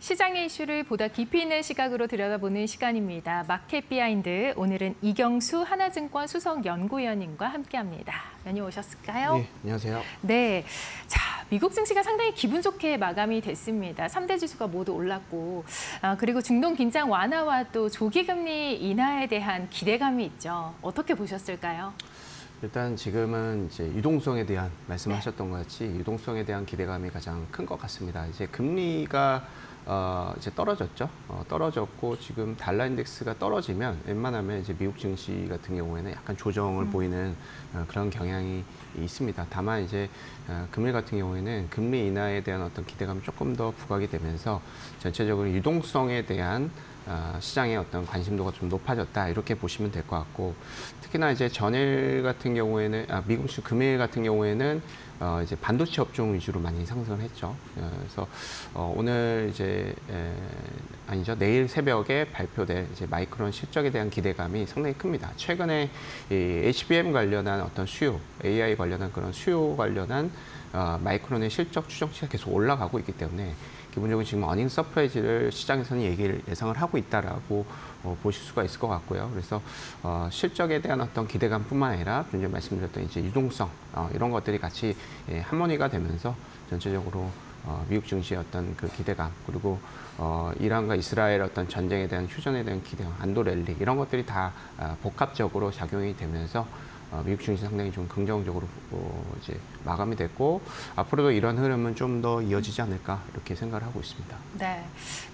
시장의 이슈를 보다 깊이 있는 시각으로 들여다보는 시간입니다. 마켓 비하인드, 오늘은 이경수 하나증권 수석연구위원님과 함께합니다. 위원님 오셨을까요? 네, 안녕하세요. 네, 자, 미국 증시가 상당히 기분 좋게 마감이 됐습니다. 3대 지수가 모두 올랐고, 그리고 중동 긴장 완화와 또 조기 금리 인하에 대한 기대감이 있죠. 어떻게 보셨을까요? 일단 지금은 이제 유동성에 대한 말씀하셨던 것 같이 유동성에 대한 기대감이 가장 큰 것 같습니다. 이제 금리가 이제 떨어졌죠. 떨어졌고 지금 달러 인덱스가 떨어지면 웬만하면 이제 미국 증시 같은 경우에는 약간 조정을 보이는 그런 경향이 있습니다. 다만 이제 금리 같은 경우에는 금리 인하에 대한 어떤 기대감이 조금 더 부각이 되면서 전체적으로 유동성에 대한 시장의 어떤 관심도가 좀 높아졌다 이렇게 보시면 될 것 같고, 특히나 이제 전일 같은 경우에는 미국 주 금일 같은 경우에는 이제 반도체 업종 위주로 많이 상승을 했죠. 그래서 오늘 이제 아니죠, 내일 새벽에 발표될 이제 마이크론 실적에 대한 기대감이 상당히 큽니다. 최근에 이 HBM 관련한 어떤 수요, AI 관련한 그런 수요 관련한 마이크론의 실적 추정치가 계속 올라가고 있기 때문에 기본적으로 지금 어닝 서프라이즈를 시장에서는 예상을 하고 있다라고 보실 수가 있을 것 같고요. 그래서 실적에 대한 어떤 기대감뿐만 아니라 좀 전에 말씀드렸던 이제 유동성 이런 것들이 같이 하모니가 되면서 전체적으로 미국 증시의 어떤 그 기대감, 그리고 이란과 이스라엘 어떤 전쟁에 대한 휴전에 대한 기대감, 안도 랠리 이런 것들이 다 복합적으로 작용이 되면서 미국 증시 상당히 좀 긍정적으로 이제 마감이 됐고, 앞으로도 이런 흐름은 좀 더 이어지지 않을까 이렇게 생각을 하고 있습니다. 네,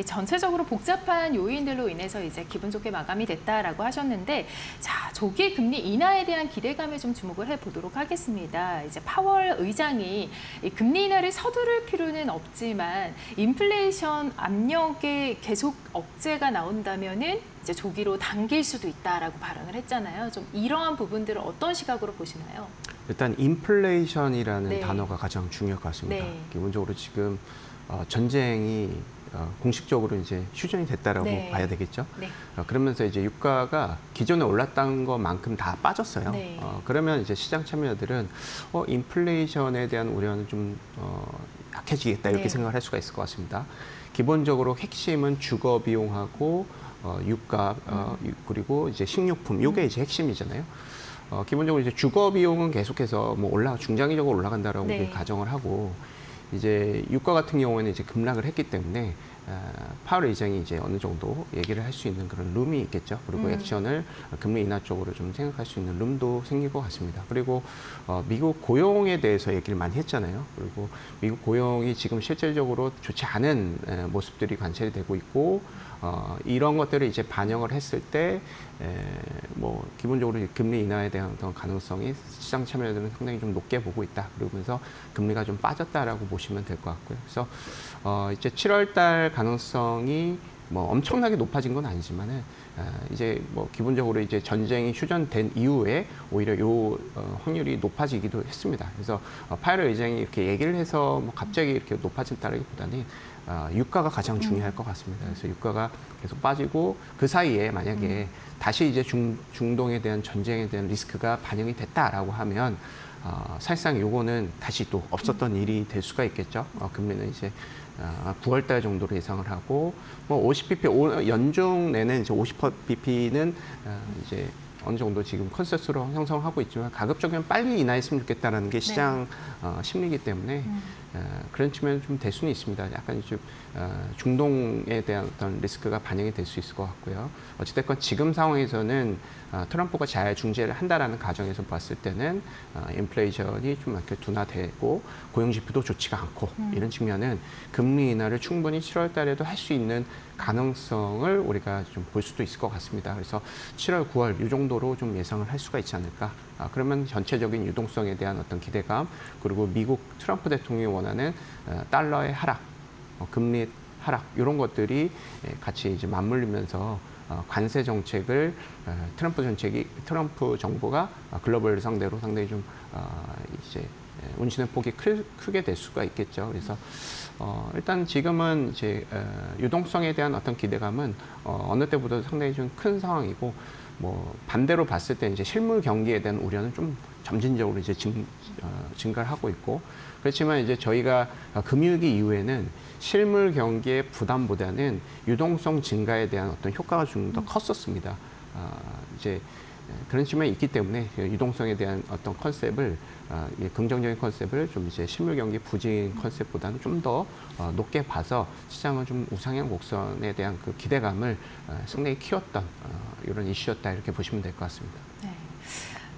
전체적으로 복잡한 요인들로 인해서 이제 기분 좋게 마감이 됐다라고 하셨는데, 자, 조기 금리 인하에 대한 기대감에 좀 주목을 해보도록 하겠습니다. 이제 파월 의장이 이 금리 인하를 서두를 필요는 없지만 인플레이션 압력에 계속 억제가 나온다면은 이제 조기로 당길 수도 있다라고 발언을 했잖아요. 좀 이러한 부분들을 어떤 시각으로 보시나요? 일단 인플레이션이라는 단어가 가장 중요할 것 같습니다. 기본적으로 지금 전쟁이 공식적으로 이제 휴전이 됐다라고 봐야 되겠죠. 그러면서 이제 유가가 기존에 올랐던 것만큼 다 빠졌어요. 그러면 이제 시장 참여자들은 인플레이션에 대한 우려는 좀 약해지겠다 이렇게 생각을 할 수가 있을 것 같습니다. 기본적으로 핵심은 주거 비용하고 유가 그리고 이제 식료품, 이게 이제 핵심이잖아요. 기본적으로 이제 주거 비용은 계속해서 뭐 중장기적으로 올라간다라고 가정을 하고, 이제 유가 같은 경우에는 이제 급락을 했기 때문에 파월 의장이 이제 어느 정도 얘기를 할 수 있는 그런 룸이 있겠죠. 그리고 액션을 금리 인하 쪽으로 좀 생각할 수 있는 룸도 생길 것 같습니다. 그리고 미국 고용에 대해서 얘기를 많이 했잖아요. 그리고 미국 고용이 지금 실질적으로 좋지 않은 모습들이 관찰이 되고 있고, 이런 것들을 이제 반영을 했을 때 뭐 기본적으로 금리 인하에 대한 어떤 가능성이 시장 참여자들은 상당히 좀 높게 보고 있다. 그러면서 금리가 좀 빠졌다라고 보시면 될 것 같고요. 그래서 이제 7월 달 가능성이 뭐 엄청나게 높아진 건 아니지만은 이제 뭐 기본적으로 이제 전쟁이 휴전된 이후에 오히려 요 확률이 높아지기도 했습니다. 그래서 파월 의장이 이렇게 얘기를 해서 뭐 갑자기 이렇게 높아진다라기보다는 유가가 가장 중요할 것 같습니다. 그래서 유가가 계속 빠지고 그 사이에 만약에 다시 이제 중동에 대한 전쟁에 대한 리스크가 반영이 됐다라고 하면 사실상 요거는 다시 또 없었던 일이 될 수가 있겠죠. 금리는 이제 9월 달 정도로 예상을 하고, 뭐 50bp 연중 내내 이제 50bp는 이제 어느 정도 지금 컨센서스로 형성하고 있지만 가급적이면 빨리 인하했으면 좋겠다라는 게 시장 심리이기 때문에 그런 측면은 좀 될 수는 있습니다. 약간 좀 중동에 대한 어떤 리스크가 반영이 될 수 있을 것 같고요. 어찌됐건 지금 상황에서는 트럼프가 잘 중재를 한다라는 가정에서 봤을 때는 인플레이션이 좀 이렇게 둔화되고 고용 지표도 좋지가 않고 이런 측면은 금리 인하를 충분히 7월 달에도 할 수 있는 가능성을 우리가 좀 볼 수도 있을 것 같습니다. 그래서 7월, 9월 이 정도로 좀 예상을 할 수가 있지 않을까. 그러면 전체적인 유동성에 대한 어떤 기대감, 그리고 미국 트럼프 대통령이 원하는 달러의 하락, 금리 하락 이런 것들이 같이 이제 맞물리면서 관세 정책을 트럼프 정부가 글로벌 상대로 상당히 좀 이제 운신의 폭이 크게 될 수가 있겠죠. 그래서 일단 지금은 이제 유동성에 대한 어떤 기대감은 어느 때보다 상당히 좀 큰 상황이고, 뭐 반대로 봤을 때 이제 실물 경기에 대한 우려는 좀 점진적으로 이제 증가를 하고 있고, 그렇지만 이제 저희가 금융위기 이후에는 실물 경기의 부담보다는 유동성 증가에 대한 어떤 효과가 좀 더 컸었습니다. 이제 그런 측면이 있기 때문에 유동성에 대한 어떤 컨셉을 긍정적인 컨셉을 좀 이제 실물 경기 부진 컨셉보다는 좀 더 높게 봐서 시장은 좀 우상향 곡선에 대한 그 기대감을 상당히 키웠던 이런 이슈였다, 이렇게 보시면 될 것 같습니다. 네.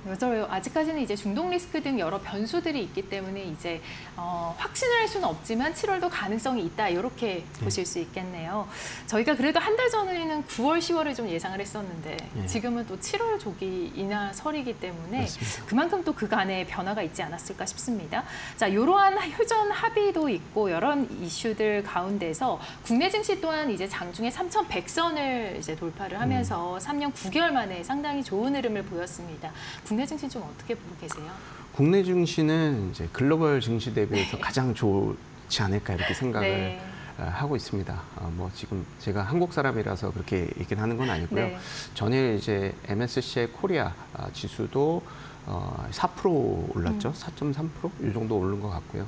맞아요. 아직까지는 이제 중동 리스크 등 여러 변수들이 있기 때문에 이제 확신을 할 수는 없지만 7월도 가능성이 있다, 이렇게 보실 수 있겠네요. 저희가 그래도 한 달 전에는 9월, 10월을 좀 예상을 했었는데 지금은 또 7월 조기 인하 설이기 때문에 맞습니다. 그만큼 또 그간의 변화가 있지 않았을까 싶습니다. 자, 이러한 휴전 합의도 있고 여러 이슈들 가운데서 국내 증시 또한 이제 장중에 3,100선을 이제 돌파를 하면서 3년 9개월 만에 상당히 좋은 흐름을 보였습니다. 국내 증시 좀 어떻게 보고 계세요? 국내 증시는 이제 글로벌 증시 대비해서 가장 좋지 않을까, 이렇게 생각을 하고 있습니다. 뭐 지금 제가 한국 사람이라서 그렇게 얘기를 하는 건 아니고요. 전일 이제 MSCI 코리아 지수도 4% 올랐죠. 4.3% 이 정도 오른 것 같고요.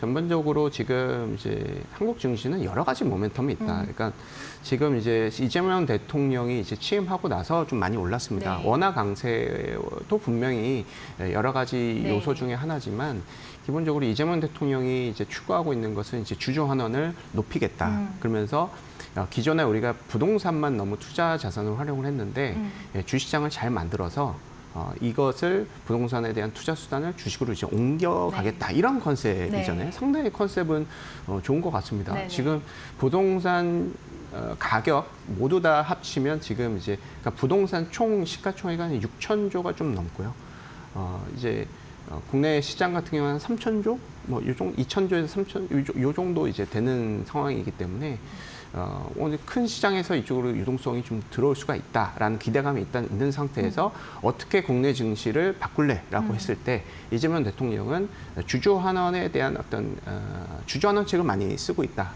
전반적으로 지금 이제 한국 증시는 여러 가지 모멘텀이 있다. 그러니까 지금 이제 이재명 대통령이 이제 취임하고 나서 좀 많이 올랐습니다. 원화 강세도 분명히 여러 가지 요소 중에 하나지만, 기본적으로 이재명 대통령이 이제 추구하고 있는 것은 이제 주주 환원을 높이겠다. 그러면서 기존에 우리가 부동산만 너무 투자 자산으로 활용을 했는데 주시장을 잘 만들어서 이것을 부동산에 대한 투자 수단을 주식으로 이제 옮겨가겠다, 이런 컨셉이잖아요. 상당히 컨셉은 좋은 것 같습니다. 네네. 지금 부동산 가격 모두 다 합치면 지금 이제 그러니까 부동산 총 시가총액이 6,000조가 좀 넘고요. 이제 국내 시장 같은 경우는 3,000조, 뭐 2,000조에서 3,000, 요 정도 이제 되는 상황이기 때문에 오늘 큰 시장에서 이쪽으로 유동성이 좀 들어올 수가 있다라는 기대감이 일단 있는 상태에서 어떻게 국내 증시를 바꿀래라고 했을 때 이재명 대통령은 주주 환원에 대한 어떤 주주 환원책을 많이 쓰고 있다.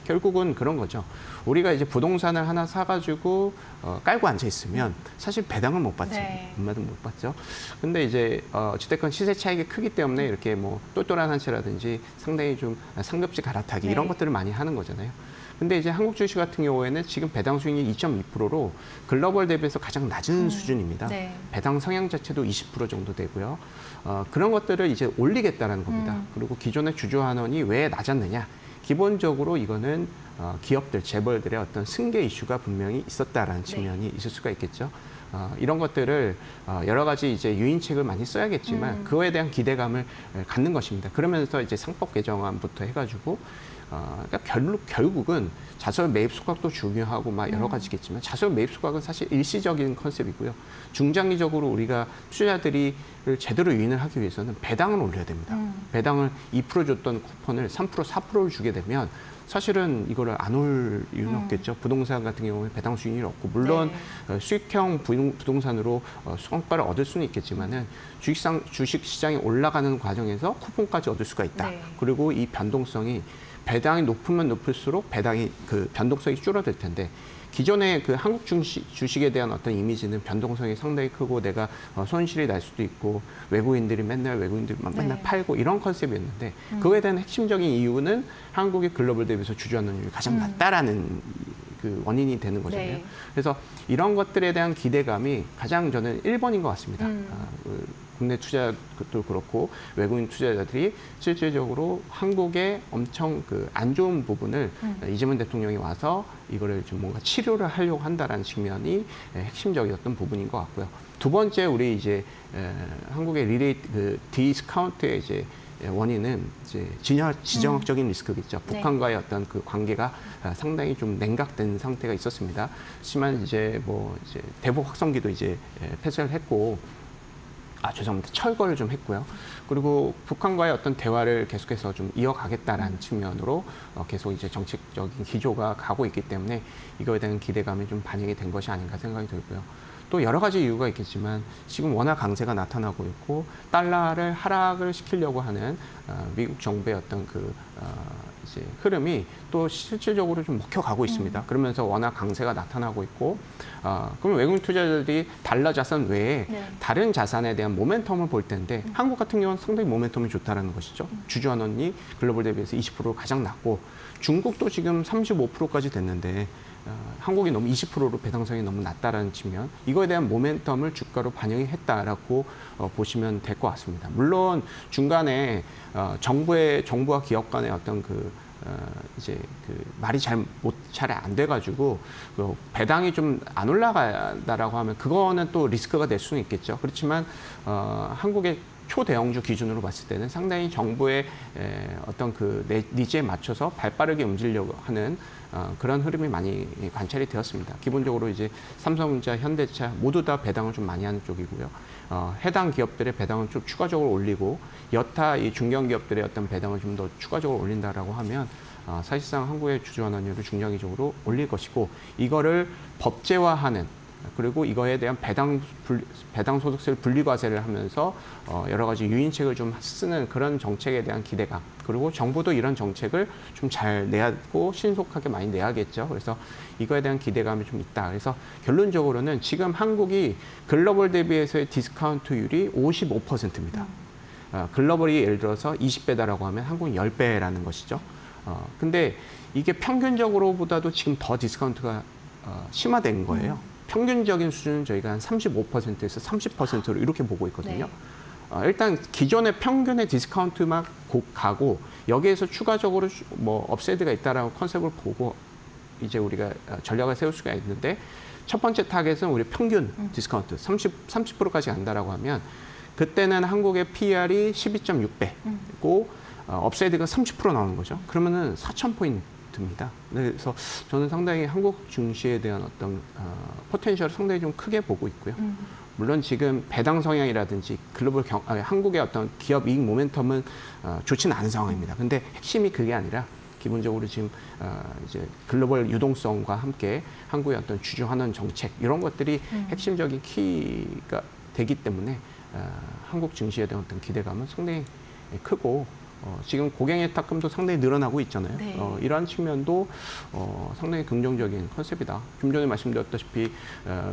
결국은 그런 거죠. 우리가 이제 부동산을 하나 사가지고 깔고 앉아 있으면 사실 배당을 못 받죠. 얼마든 못 받죠. 근데 이제 어찌됐건 시세 차익이 크기 때문에 이렇게 뭐 똘똘한 한 채라든지 상당히 좀 상급지 갈아타기 이런 것들을 많이 하는 거잖아요. 근데 이제 한국 주식 같은 경우에는 지금 배당 수익률 2.2%로 글로벌 대비해서 가장 낮은 수준입니다. 배당 성향 자체도 20% 정도 되고요. 그런 것들을 이제 올리겠다라는 겁니다. 그리고 기존의 주주 환원이 왜 낮았느냐? 기본적으로 이거는 기업들, 재벌들의 어떤 승계 이슈가 분명히 있었다라는 측면이 있을 수가 있겠죠. 이런 것들을 여러 가지 이제 유인책을 많이 써야겠지만 그거에 대한 기대감을 갖는 것입니다. 그러면서 이제 상법 개정안부터 해가지고 그러니까 결국은 자설 매입 소각도 중요하고 막 여러 가지겠지만 자설 매입 소각은 사실 일시적인 컨셉이고요. 중장기적으로 우리가 투자자들이 제대로 유인을 하기 위해서는 배당을 올려야 됩니다. 배당을 2% 줬던 쿠폰을 3%, 4%를 주게 되면 사실은 이거를 안 올 이유는 없겠죠. 부동산 같은 경우는 배당 수익률이 없고 물론 수익형 부동산으로 성과를 얻을 수는 있겠지만은 주식 시장이 올라가는 과정에서 쿠폰까지 얻을 수가 있다. 그리고 이 변동성이 배당이 높으면 높을수록 배당이 그 변동성이 줄어들 텐데 기존의 그 한국 주식에 대한 어떤 이미지는 변동성이 상당히 크고 내가 손실이 날 수도 있고 외국인들이 맨날 팔고 이런 컨셉이었는데 그거에 대한 핵심적인 이유는 한국의 글로벌 대비해서 주주 환원율이 가장 낮다라는 그 원인이 되는 거잖아요. 그래서 이런 것들에 대한 기대감이 가장 저는 1번인 것 같습니다. 국내 투자도 그렇고 외국인 투자자들이 실질적으로 한국의 엄청 그 안 좋은 부분을 이재명 대통령이 와서 이거를 좀 뭔가 치료를 하려고 한다라는 측면이 핵심적이었던 부분인 것 같고요. 두 번째 우리 이제 한국의 그 디스카운트의 이제 원인은 이제 지정학적인 리스크겠죠. 북한과의 어떤 그 관계가 상당히 좀 냉각된 상태가 있었습니다. 하지만 이제 뭐 이제 대북 확성기도 이제 폐쇄를 했고. 죄송합니다. 철거를 좀 했고요. 그리고 북한과의 어떤 대화를 계속해서 좀 이어가겠다라는 측면으로 계속 이제 정책적인 기조가 가고 있기 때문에 이거에 대한 기대감이 좀 반영이 된 것이 아닌가 생각이 들고요. 또 여러 가지 이유가 있겠지만 지금 원화 강세가 나타나고 있고 달러를 하락을 시키려고 하는 미국 정부의 어떤 그 이제 흐름이 또 실질적으로 좀 먹혀가고 있습니다. 그러면서 워낙 강세가 나타나고 있고, 그럼 외국인 투자자들이 달러 자산 외에 다른 자산에 대한 모멘텀을 볼 텐데 한국 같은 경우는 상당히 모멘텀이 좋다라는 것이죠. 주주환원이 글로벌 대비해서 20% 가장 낮고 중국도 지금 35%까지 됐는데 한국이 너무 20%로 배당성이 너무 낮다라는 측면, 이거에 대한 모멘텀을 주가로 반영이 했다라고 보시면 될 것 같습니다. 물론 중간에 정부와 기업 간의 어떤 이제 말이 잘 안 돼가지고 배당이 좀 안 올라간다라고 하면 그거는 또 리스크가 될 수는 있겠죠. 그렇지만 한국의 초대형주 기준으로 봤을 때는 상당히 정부의 어떤 니즈에 맞춰서 발빠르게 움직이려고 하는 그런 흐름이 많이 관찰이 되었습니다. 기본적으로 이제 삼성전자, 현대차 모두 다 배당을 좀 많이 하는 쪽이고요. 해당 기업들의 배당을 좀 추가적으로 올리고 여타 이 중견기업들의 어떤 배당을 좀 더 추가적으로 올린다라고 하면 사실상 한국의 주주환원율을 중장기적으로 올릴 것이고, 이거를 법제화하는, 그리고 이거에 대한 배당 소득세를 분리과세를 하면서 여러 가지 유인책을 좀 쓰는 그런 정책에 대한 기대감, 그리고 정부도 이런 정책을 좀 잘 내고 신속하게 많이 내야겠죠. 그래서 이거에 대한 기대감이 좀 있다. 그래서 결론적으로는 지금 한국이 글로벌 대비해서의 디스카운트율이 55%입니다. 글로벌이 예를 들어서 20배다라고 하면 한국은 10배라는 것이죠. 근데 이게 평균적으로보다도 지금 더 디스카운트가 심화된 거예요. 평균적인 수준은 저희가 한 35%에서 30%로 이렇게 보고 있거든요. 일단 기존의 평균의 디스카운트만 가고 여기에서 추가적으로 뭐 업세이드가 있다라고 컨셉을 보고 이제 우리가 전략을 세울 수가 있는데, 첫 번째 타겟은 우리 평균 디스카운트 30%까지 간다라고 하면 그때는 한국의 PR이 12.6배고 업세이드가 30% 나오는 거죠. 그러면은 4,000포인트입니다. 그래서 저는 상당히 한국 증시에 대한 어떤 포텐셜을 상당히 좀 크게 보고 있고요. 물론 지금 배당 성향이라든지 한국의 어떤 기업 이익 모멘텀은 좋지는 않은 상황입니다. 근데 핵심이 그게 아니라 기본적으로 지금 이제 글로벌 유동성과 함께 한국의 어떤 주주 환원 정책, 이런 것들이 핵심적인 키가 되기 때문에 한국 증시에 대한 어떤 기대감은 상당히 크고, 지금 고객예탁금도 상당히 늘어나고 있잖아요. 네. 이러한 측면도 상당히 긍정적인 컨셉이다. 좀 전에 말씀드렸다시피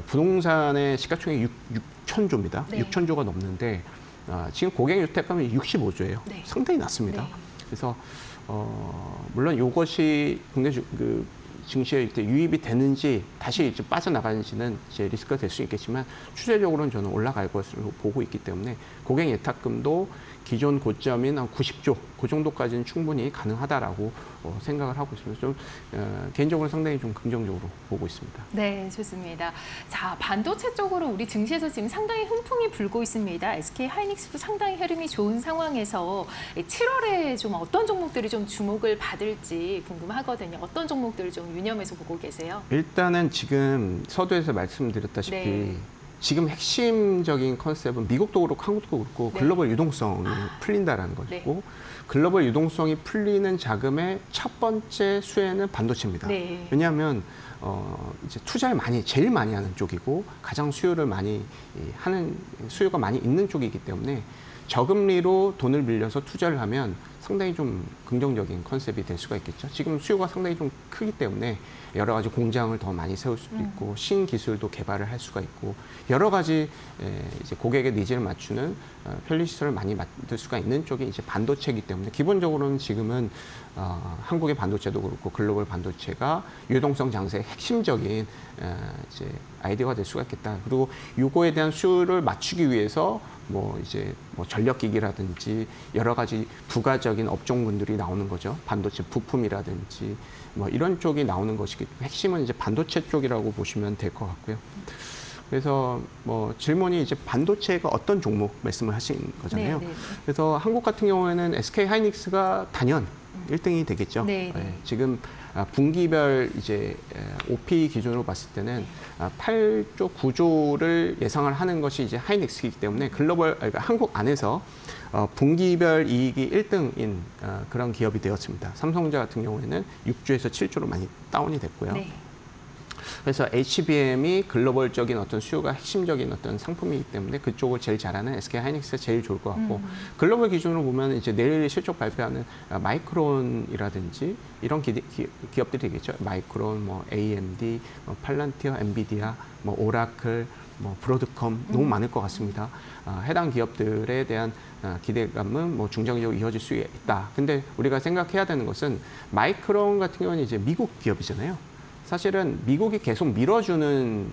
부동산의 시가총액이 6천조입니다. 네. 6천조가 넘는데 지금 고객예탁금이 65조예요. 네. 상당히 낮습니다. 네. 그래서 물론 이것이 국내 증시에 이제 유입이 되는지 다시 이제 빠져나가는지는 이제 리스크가 될 수 있겠지만, 추세적으로는 저는 올라갈 것으로 보고 있기 때문에 고객 예탁금도 기존 고점인 한 90조 그 정도까지는 충분히 가능하다라고 생각을 하고 있습니다. 좀 개인적으로 상당히 좀 긍정적으로 보고 있습니다. 네, 좋습니다. 자, 반도체 쪽으로 우리 증시에서 지금 상당히 훈풍이 불고 있습니다. SK 하이닉스도 상당히 흐름이 좋은 상황에서 7월에 좀 어떤 종목들이 좀 주목을 받을지 궁금하거든요. 어떤 종목들을 좀 유념해서 보고 계세요? 일단은 지금 서두에서 말씀드렸다시피 네. 지금 핵심적인 컨셉은 미국도 그렇고 한국도 그렇고 네. 글로벌 유동성이 풀린다라는 것이고, 네. 글로벌 유동성이 풀리는 자금의 첫 번째 수혜는 반도체입니다. 네. 왜냐하면 이제 투자를 제일 많이 하는 쪽이고 가장 수요가 많이 있는 쪽이기 때문에 저금리로 돈을 빌려서 투자를 하면 상당히 좀 긍정적인 컨셉이 될 수가 있겠죠. 지금 수요가 상당히 좀 크기 때문에 여러 가지 공장을 더 많이 세울 수도 있고 신기술도 개발을 할 수가 있고 여러 가지 이제 고객의 니즈를 맞추는 편리시설을 많이 만들 수가 있는 쪽이 이제 반도체이기 때문에 기본적으로는 지금은 한국의 반도체도 그렇고 글로벌 반도체가 유동성 장세의 핵심적인 이제 아이디어가 될 수가 있겠다. 그리고 이거에 대한 수요를 맞추기 위해서 이제 전력기기라든지 여러 가지 부가적인 업종군들이 나오는 거죠. 반도체 부품이라든지 이런 쪽이 나오는 것이기 때문에 핵심은 이제 반도체 쪽이라고 보시면 될 것 같고요. 그래서 질문이 이제 반도체가 어떤 종목 말씀을 하신 거잖아요. 네, 네. 그래서 한국 같은 경우에는 SK 하이닉스가 단연 1등이 되겠죠. 네, 네. 네, 지금 분기별 이제 OP 기준으로 봤을 때는 8조, 9조를 예상을 하는 것이 이제 하이닉스이기 때문에 그러니까 한국 안에서 분기별 이익이 1등인 그런 기업이 되었습니다. 삼성전자 같은 경우에는 6조에서 7조로 많이 다운이 됐고요. 네. 그래서 HBM이 글로벌적인 어떤 수요가 핵심적인 어떤 상품이기 때문에 그쪽을 제일 잘하는 SK하이닉스가 제일 좋을 것 같고 글로벌 기준으로 보면 이제 내일 실적 발표하는 마이크론이라든지 이런 기업들이 되겠죠. 마이크론, 뭐 AMD, 뭐 팔란티어, 엔비디아, 뭐 오라클, 뭐 브로드컴 너무 많을 것 같습니다. 해당 기업들에 대한 기대감은 뭐 중장기적으로 이어질 수 있다. 근데 우리가 생각해야 되는 것은 마이크론 같은 경우는 이제 미국 기업이잖아요. 사실은 미국이 계속 밀어주는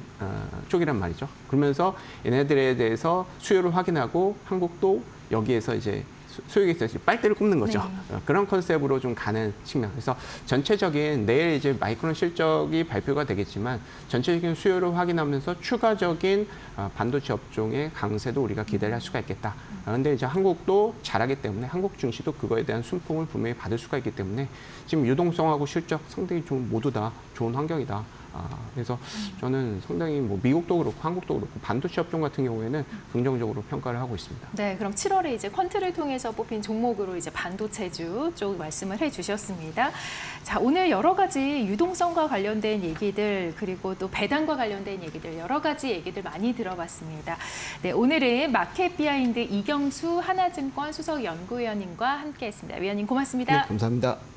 쪽이란 말이죠. 그러면서 얘네들에 대해서 수요를 확인하고 한국도 여기에서 이제 소유에 있어서 빨대를 꼽는 거죠. 네. 그런 컨셉으로 좀 가는 측면. 그래서 전체적인 내일 이제 마이크론 실적이 발표가 되겠지만 전체적인 수요를 확인하면서 추가적인 반도체 업종의 강세도 우리가 기대를 할 수가 있겠다. 그런데 이제 한국도 잘하기 때문에 한국 증시도 그거에 대한 순풍을 분명히 받을 수가 있기 때문에 지금 유동성하고 실적 상당히 좀 모두 다 좋은 환경이다. 그래서 저는 상당히 뭐 미국도 그렇고 한국도 그렇고 반도체 업종 같은 경우에는 긍정적으로 평가를 하고 있습니다. 네, 그럼 7월에 이제 퀀트를 통해서 뽑힌 종목으로 이제 반도체주 쪽 말씀을 해주셨습니다. 자, 오늘 여러 가지 유동성과 관련된 얘기들 그리고 또 배당과 관련된 얘기들 여러 가지 얘기들 많이 들어봤습니다. 네, 오늘은 마켓 비하인드 이경수 하나증권 수석 연구위원님과 함께했습니다. 위원님 고맙습니다. 네, 감사합니다.